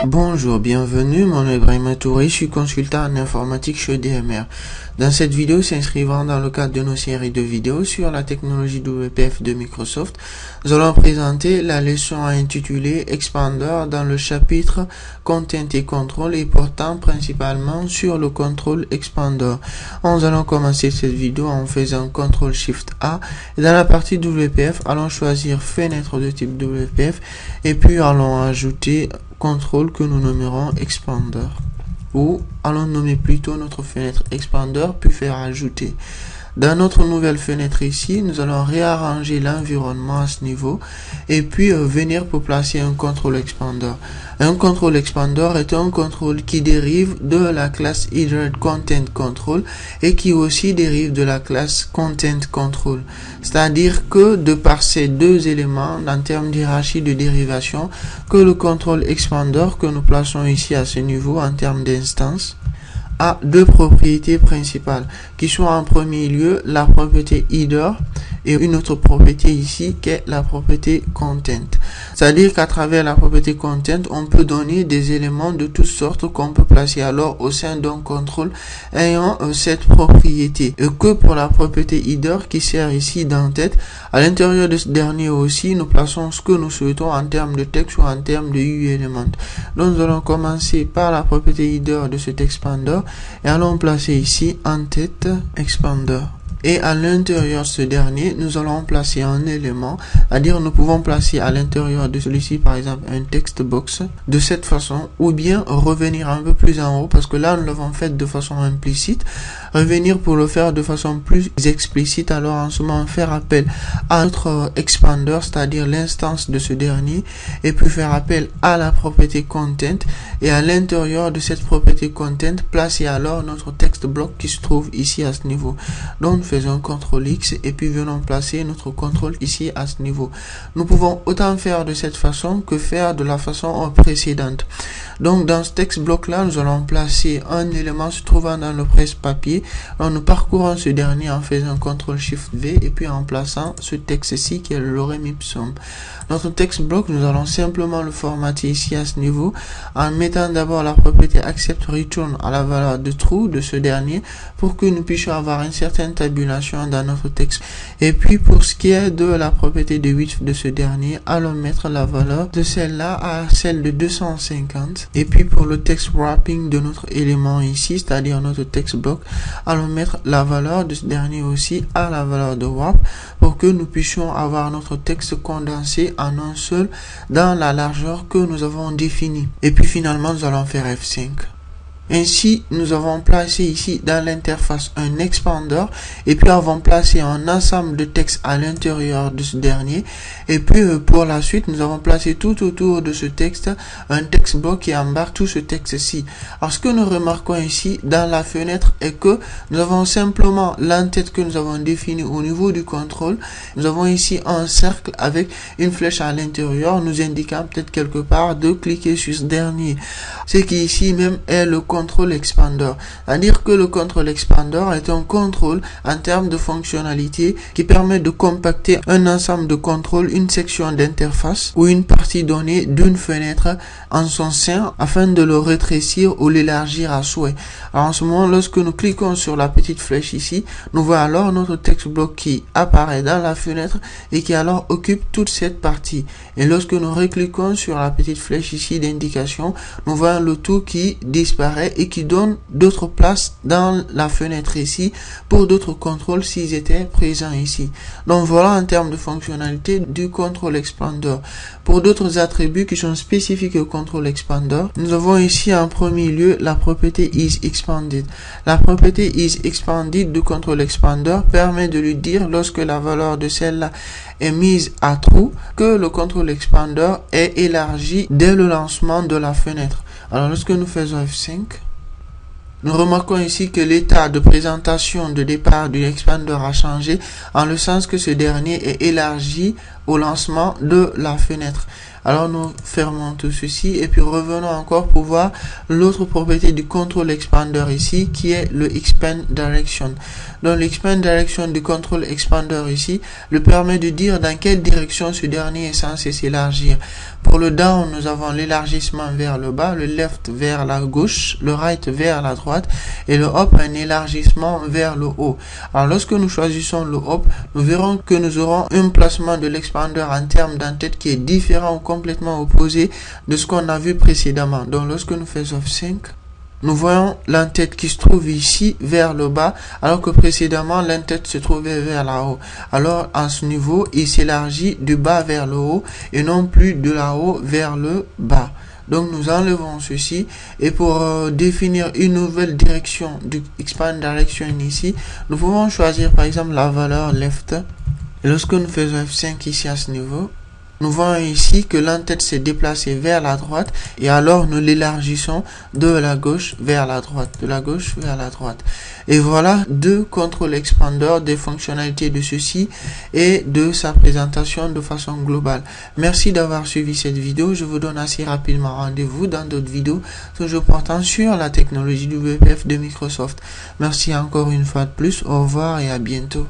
Bonjour, bienvenue, mon nom est Ibrahima Touré, je suis consultant en informatique chez DMR. Dans cette vidéo, s'inscrivant dans le cadre de nos séries de vidéos sur la technologie WPF de Microsoft, nous allons présenter la leçon intitulée Expander dans le chapitre Content et Control et portant principalement sur le Control Expander. Nous allons commencer cette vidéo en faisant CTRL SHIFT A et dans la partie WPF, allons choisir fenêtre de type WPF et puis allons ajouter contrôle que nous nommerons Expander, ou allons nommer plutôt notre fenêtre Expander puis faire ajouter. Dans notre nouvelle fenêtre ici, nous allons réarranger l'environnement à ce niveau et puis venir pour placer un contrôle expander. Un contrôle expander est un contrôle qui dérive de la classe HidredContentControl et qui aussi dérive de la classe ContentControl. C'est-à-dire que de par ces deux éléments, en termes d'hierarchie de dérivation, que le contrôle expander que nous plaçons ici à ce niveau en termes d'instance a deux propriétés principales qui sont en premier lieu la propriété header et une autre propriété ici qui est la propriété content. C'est-à-dire qu'à travers la propriété content, on peut donner des éléments de toutes sortes qu'on peut placer alors au sein d'un contrôle ayant cette propriété. Et que pour la propriété header qui sert ici d'entête, à l'intérieur de ce dernier aussi, nous plaçons ce que nous souhaitons en termes de texte ou en termes de uElement. Donc nous allons commencer par la propriété header de cet expander et allons placer ici entête expander. Et à l'intérieur de ce dernier, nous allons placer un élément, c'est-à-dire nous pouvons placer à l'intérieur de celui-ci par exemple un text box de cette façon, ou bien revenir un peu plus en haut parce que là nous l'avons fait de façon implicite, revenir pour le faire de façon plus explicite. Alors en ce moment faire appel à notre expander, c'est-à-dire l'instance de ce dernier, et puis faire appel à la propriété content et à l'intérieur de cette propriété content placer alors notre text block qui se trouve ici à ce niveau. Donc faisons CTRL X et puis venons placer notre contrôle ici à ce niveau. Nous pouvons autant faire de cette façon que faire de la façon précédente. Donc dans ce texte bloc là, nous allons placer un élément se trouvant dans le presse-papier. Alors nous parcourons ce dernier en faisant CTRL SHIFT V et puis en plaçant ce texte-ci qui est le lorem ipsum. Notre texte bloc, nous allons simplement le formater ici à ce niveau en mettant d'abord la propriété accept return à la valeur de true de ce dernier pour que nous puissions avoir une certaine tabulation dans notre texte. Et puis pour ce qui est de la propriété de width de ce dernier, allons mettre la valeur de celle-là à celle de 250. Et puis pour le text wrapping de notre élément ici, c'est-à-dire notre text block, allons mettre la valeur de ce dernier aussi à la valeur de wrap pour que nous puissions avoir notre texte condensé en un seul dans la largeur que nous avons définie. Et puis finalement nous allons faire F5. Ainsi, nous avons placé ici dans l'interface un expander et puis avons placé un ensemble de textes à l'intérieur de ce dernier. Et puis pour la suite, nous avons placé tout autour de ce texte un text block qui embarque tout ce texte-ci. Alors ce que nous remarquons ici dans la fenêtre est que nous avons simplement l'entête que nous avons définie au niveau du contrôle. Nous avons ici un cercle avec une flèche à l'intérieur nous indiquant peut-être quelque part de cliquer sur ce dernier. Ce qui ici même est le contrôle expander. C'est-à-dire que le contrôle expander est un contrôle en termes de fonctionnalité qui permet de compacter un ensemble de contrôles, une section d'interface ou une partie donnée d'une fenêtre en son sein afin de le rétrécir ou l'élargir à souhait. Alors en ce moment, lorsque nous cliquons sur la petite flèche ici, nous voyons alors notre text block qui apparaît dans la fenêtre et qui alors occupe toute cette partie. Et lorsque nous recliquons sur la petite flèche ici d'indication, nous voyons le tout qui disparaît et qui donne d'autres places dans la fenêtre ici pour d'autres contrôles s'ils étaient présents ici. Donc voilà en termes de fonctionnalité du contrôle expander. Pour d'autres attributs qui sont spécifiques au contrôle expander, nous avons ici en premier lieu la propriété isExpanded. La propriété isExpanded du contrôle expander permet de lui dire lorsque la valeur de celle-là est mise à true que le contrôle expander est élargi dès le lancement de la fenêtre. Alors lorsque nous faisons F5, nous remarquons ici que l'état de présentation de départ du expander a changé en le sens que ce dernier est élargi au lancement de la fenêtre. Alors nous fermons tout ceci et puis revenons encore pour voir l'autre propriété du control expander ici qui est le expand direction. Donc l'expand direction du control expander ici le permet de dire dans quelle direction ce dernier est censé s'élargir. Pour le down, nous avons l'élargissement vers le bas, le left vers la gauche, le right vers la droite et le up un élargissement vers le haut. Alors lorsque nous choisissons le up, nous verrons que nous aurons un placement de l'expander en termes d'entête qui est différent ou complètement opposé de ce qu'on a vu précédemment. Donc lorsque nous faisons F5, nous voyons l'entête qui se trouve ici vers le bas, alors que précédemment l'entête se trouvait vers la haut. Alors à ce niveau, il s'élargit du bas vers le haut et non plus de la haut vers le bas. Donc nous enlevons ceci et pour définir une nouvelle direction du expand direction ici, nous pouvons choisir par exemple la valeur left. Et lorsque nous faisons F5 ici à ce niveau, nous voyons ici que l'entête s'est déplacée vers la droite et alors nous l'élargissons de la gauche vers la droite, de la gauche vers la droite. Et voilà deux contrôles expander, des fonctionnalités de ceci et de sa présentation de façon globale. Merci d'avoir suivi cette vidéo. Je vous donne assez rapidement rendez-vous dans d'autres vidéos toujours portant sur la technologie WPF de Microsoft. Merci encore une fois de plus. Au revoir et à bientôt.